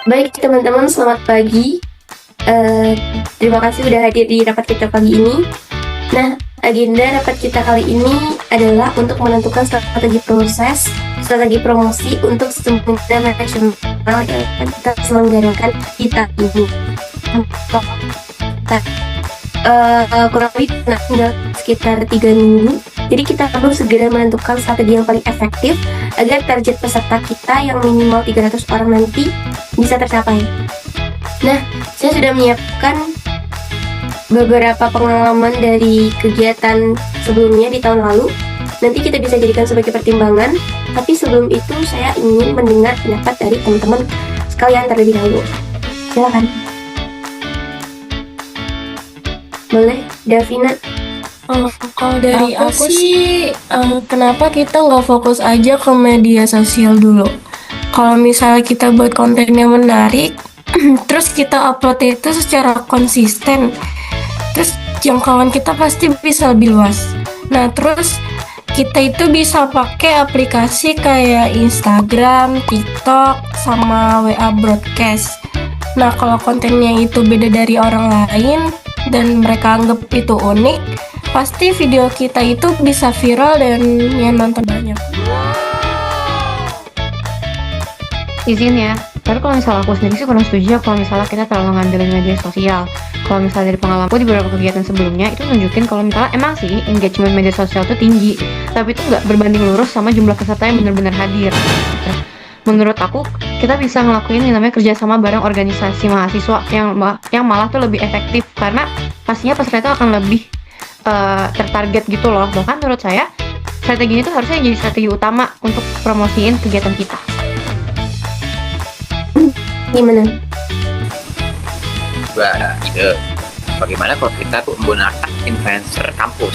Baik teman-teman, selamat pagi. Terima kasih sudah hadir di rapat kita pagi ini. Nah, agenda rapat kita kali ini adalah untuk menentukan strategi promosi untuk seminar nasional yang akan kita selenggarakan di tahun ini. Kurang lebih tinggal sekitar 3 minggu. Jadi kita perlu segera menentukan strategi yang paling efektif agar target peserta kita yang minimal 300 orang nanti bisa tercapai. Nah, saya sudah menyiapkan beberapa pengalaman dari kegiatan sebelumnya di tahun lalu. Nanti kita bisa jadikan sebagai pertimbangan. Tapi sebelum itu saya ingin mendengar pendapat dari teman-teman sekalian terlebih dahulu. Silakan. Boleh, Davina. Kalau dari aku sih, kenapa kita nggak fokus aja ke media sosial dulu? Kalau misalnya kita buat konten yang menarik, terus kita upload itu secara konsisten, terus jangkauan kita pasti bisa lebih luas. Nah, terus kita itu bisa pakai aplikasi kayak Instagram, TikTok, sama WA Broadcast. Nah, kalau kontennya itu beda dari orang lain dan mereka anggap itu unik, pasti video kita itu bisa viral dan yang nonton banyak. Izin ya, tapi kalau misalnya aku sendiri sih kurang setuju kalau misalnya kita terlalu ngandelin media sosial. Kalau misalnya dari pengalamanku di beberapa kegiatan sebelumnya itu nunjukin kalau misalnya emang sih engagement media sosial itu tinggi, tapi itu nggak berbanding lurus sama jumlah peserta yang benar-benar hadir. Menurut aku, kita bisa ngelakuin yang namanya kerjasama bareng organisasi mahasiswa yang malah tuh lebih efektif karena pastinya peserta itu akan lebih tertarget gitu loh. Bahkan menurut saya strategi ini tuh harusnya jadi strategi utama untuk promosiin kegiatan kita. Gimana? Gue ada ide bagaimana kalau kita tuh menggunakan influencer kampus.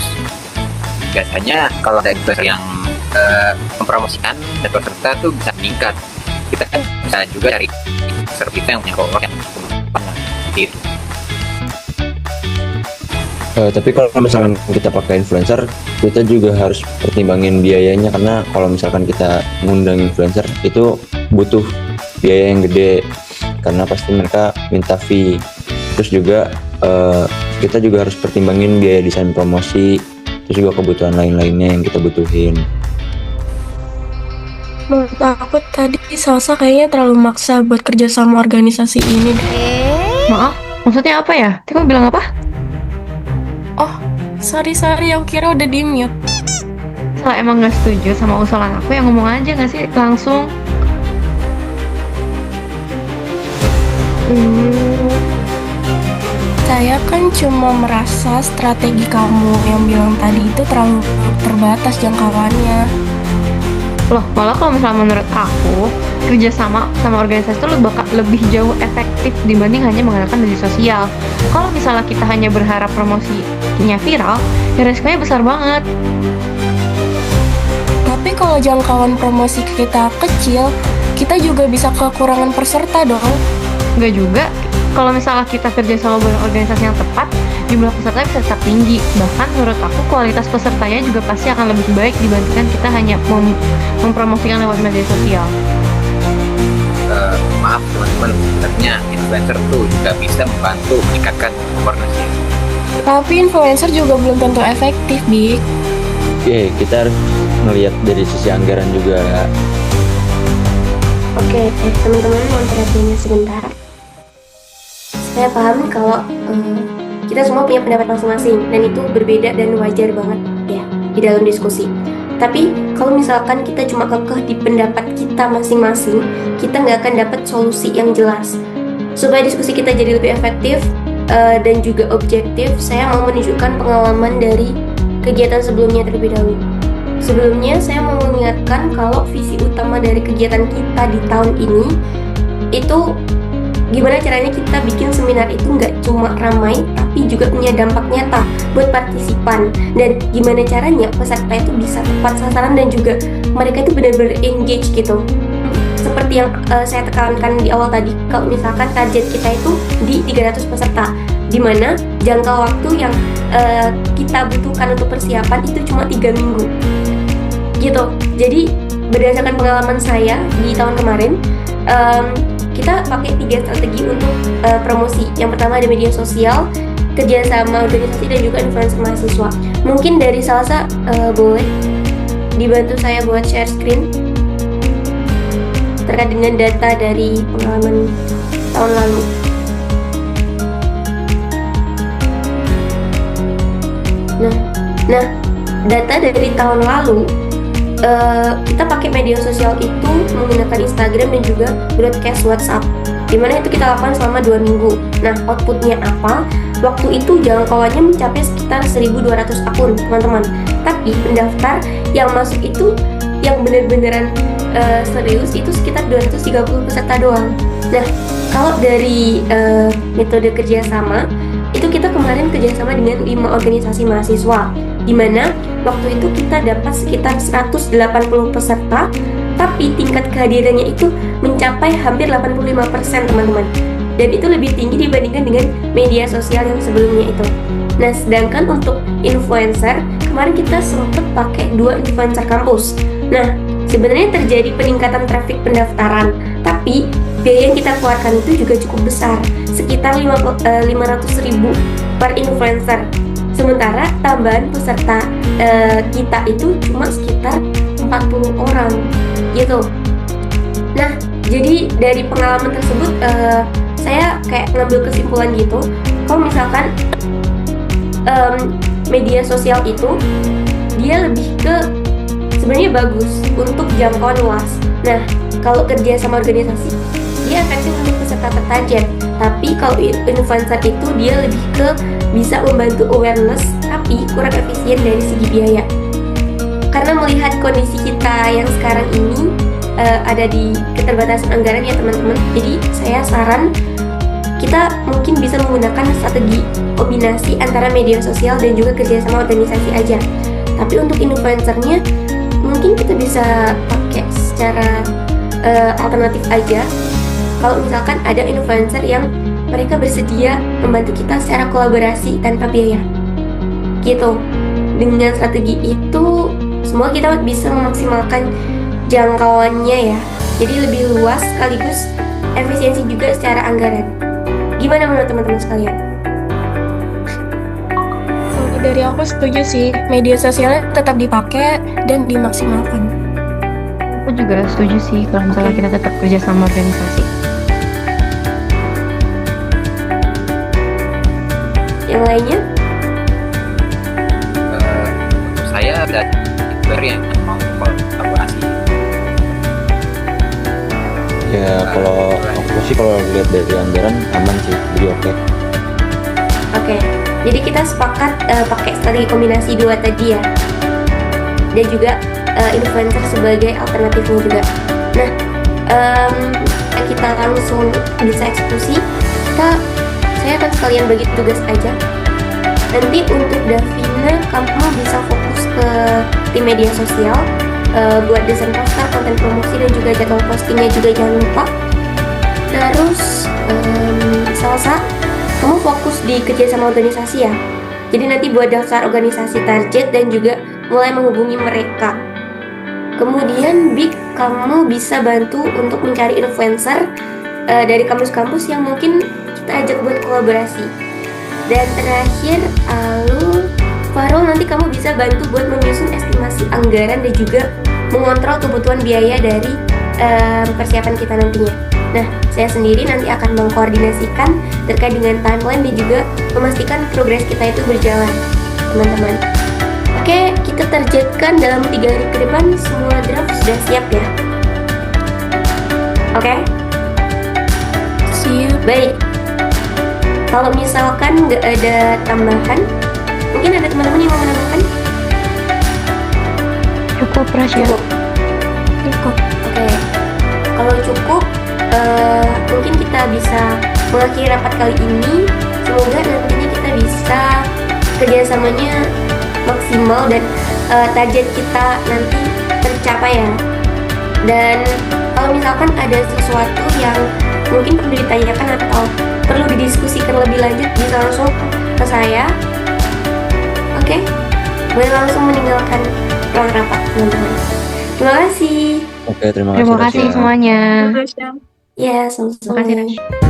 Biasanya kalau ada influencer yang mempromosikan dan peserta tuh bisa meningkat. Kita kan bisa juga cari influencer kita yang punya follower yang banyak gitu. Tapi kalau misalkan kita pakai influencer, kita juga harus pertimbangin biayanya, karena kalau misalkan kita ngundang influencer itu butuh biaya yang gede karena pasti mereka minta fee. Terus juga kita juga harus pertimbangin biaya desain promosi, terus juga kebutuhan lain-lainnya yang kita butuhin. Menurut aku tadi Salsa kayaknya terlalu maksa buat kerja sama organisasi ini deh. Maaf, maksudnya apa ya? Tadi kamu bilang apa? Oh, sorry, yang kira udah di-mute. Salah emang gak setuju sama usulan aku, yang ngomong aja gak sih langsung? Saya kan cuma merasa strategi kamu yang bilang tadi itu terlalu terbatas jangkauannya. Loh, malah kalau misalnya menurut aku kerja sama organisasi itu lebih jauh efektif dibanding hanya mengandalkan media sosial. Kalau misalnya kita hanya berharap promosinya viral, ya resikonya besar banget. Tapi kalau jangkauan promosi kita kecil, kita juga bisa kekurangan peserta dong. Enggak juga. Kalau misalnya kita kerja sama bareng organisasi yang tepat, jumlah peserta bisa tetap tinggi. Bahkan menurut aku kualitas pesertanya juga pasti akan lebih baik dibandingkan kita hanya mempromosikan lewat media sosial. Maaf teman-teman, sebenarnya influencer tuh juga bisa membantu meningkatkan awareness. Tapi influencer juga belum tentu efektif, Bik. Oke, kita harus melihat dari sisi anggaran juga. Oke, teman-teman mohon perhatiannya sebentar. Saya paham kalau kita semua punya pendapat masing-masing dan itu berbeda dan wajar banget ya di dalam diskusi. Tapi kalau misalkan kita cuma kekeh di pendapat kita masing-masing, kita nggak akan dapat solusi yang jelas. Supaya diskusi kita jadi lebih efektif dan juga objektif, saya mau menunjukkan pengalaman dari kegiatan sebelumnya terlebih dahulu. Sebelumnya saya mau mengingatkan kalau visi utama dari kegiatan kita di tahun ini itu gimana caranya kita bikin seminar itu nggak cuma ramai tapi juga punya dampak nyata buat partisipan, dan gimana caranya peserta itu bisa tepat sasaran dan juga mereka itu benar-benar engage gitu. Seperti yang saya tekankan di awal tadi, kalau misalkan target kita itu di 300 peserta, dimana jangka waktu yang kita butuhkan untuk persiapan itu cuma 3 minggu gitu. Jadi berdasarkan pengalaman saya di tahun kemarin, kita pakai 3 strategi untuk promosi. Yang pertama ada media sosial, kerjasama organisasi, dan juga influencer mahasiswa. Mungkin dari Salsa boleh dibantu saya buat share screen terkait dengan data dari pengalaman tahun lalu. Nah, data dari tahun lalu kita pakai media sosial itu menggunakan Instagram dan juga broadcast WhatsApp, dimana itu kita lakukan selama 2 minggu. Nah, outputnya apa? Waktu itu jangkauannya mencapai sekitar 1.200 akun, teman-teman. Tapi pendaftar yang masuk itu yang benar-benaran serius itu sekitar 230 peserta doang. Nah, kalau dari metode kerjasama, itu kita kemarin kerjasama dengan 5 organisasi mahasiswa, di mana waktu itu kita dapat sekitar 180 peserta, tapi tingkat kehadirannya itu mencapai hampir 85%, teman-teman. Dan itu lebih tinggi dibandingkan dengan media sosial yang sebelumnya itu. Nah, sedangkan untuk influencer, kemarin kita sempat pakai 2 influencer kampus. Nah, sebenarnya terjadi peningkatan traffic pendaftaran, tapi biaya yang kita keluarkan itu juga cukup besar, sekitar 500.000 per influencer. Sementara tambahan peserta kita itu cuma sekitar 40 orang gitu. Nah, jadi dari pengalaman tersebut saya kayak ngambil kesimpulan gitu, kalau misalkan media sosial itu dia lebih ke sebenarnya bagus untuk jangkauan luas. Nah, kalau kerja sama organisasi dia efektif untuk peserta tertarget. Tapi kalau influencer itu dia lebih ke bisa membantu awareness, tapi kurang efisien dari segi biaya. Karena melihat kondisi kita yang sekarang ini ada di keterbatasan anggaran ya teman-teman. Jadi saya saran kita mungkin bisa menggunakan strategi kombinasi antara media sosial dan juga kerjasama organisasi aja. Tapi untuk influencernya mungkin kita bisa pakai secara alternatif aja. Kalau misalkan ada influencer yang mereka bersedia membantu kita secara kolaborasi tanpa biaya gitu. Dengan strategi itu semoga kita bisa memaksimalkan jangkauannya ya, jadi lebih luas sekaligus efisiensi juga secara anggaran. Gimana menurut teman-teman sekalian? Kalau dari aku setuju sih, media sosialnya tetap dipakai dan dimaksimalkan. Aku juga setuju sih kalau misalnya kita tetap kerja sama organisasi. Yang lainnya? Untuk saya ada baru yang mau kolaborasi. Ya kalau aku sih kalau lihat dari anggaran aman sih, jadi oke. Oke, jadi kita sepakat pakai strategi kombinasi 2 tadi ya, dan juga influencer sebagai alternatifnya juga. Nah, kita langsung bisa eksekusi. Saya akan sekalian bagi tugas aja. Nanti untuk Davina, kamu bisa fokus ke tim media sosial, buat desain poster, konten promosi, dan juga jadwal postingnya juga jangan lupa. Terus Salsa, kamu fokus di kerjasama organisasi ya. Jadi nanti buat daftar organisasi target dan juga mulai menghubungi mereka. Kemudian Big, kamu bisa bantu untuk mencari influencer dari kampus-kampus yang mungkin kita ajak buat kolaborasi. Dan terakhir Alul, Farul, nanti kamu bisa bantu buat menyusun estimasi anggaran dan juga mengontrol kebutuhan biaya dari persiapan kita nantinya. Nah, saya sendiri nanti akan mengkoordinasikan terkait dengan timeline dan juga memastikan progres kita itu berjalan, teman-teman. Oke, kita targetkan dalam 3 hari ke depan semua draft sudah siap ya. Oke? Siap. Baik. Kalau misalkan nggak ada tambahan, mungkin ada teman-teman yang mau menambahkan? Cukup Rasya. Cukup. Oke. Kalau cukup, mungkin kita bisa mengakhiri rapat kali ini. Semoga nantinya kita bisa kerjasamanya maksimal dan target kita nanti tercapai ya. Dan kalau misalkan ada sesuatu yang mungkin perlu ditanyakan atau perlu didiskusikan lebih lanjut, bisa langsung ke saya. Oke? Boleh langsung meninggalkan ruang rapat, teman-teman. Terima kasih. Oke, terima Terima kasih kasih Rasya. semuanya. Terima kasih. Ya, sama-sama. Makasih, Nash.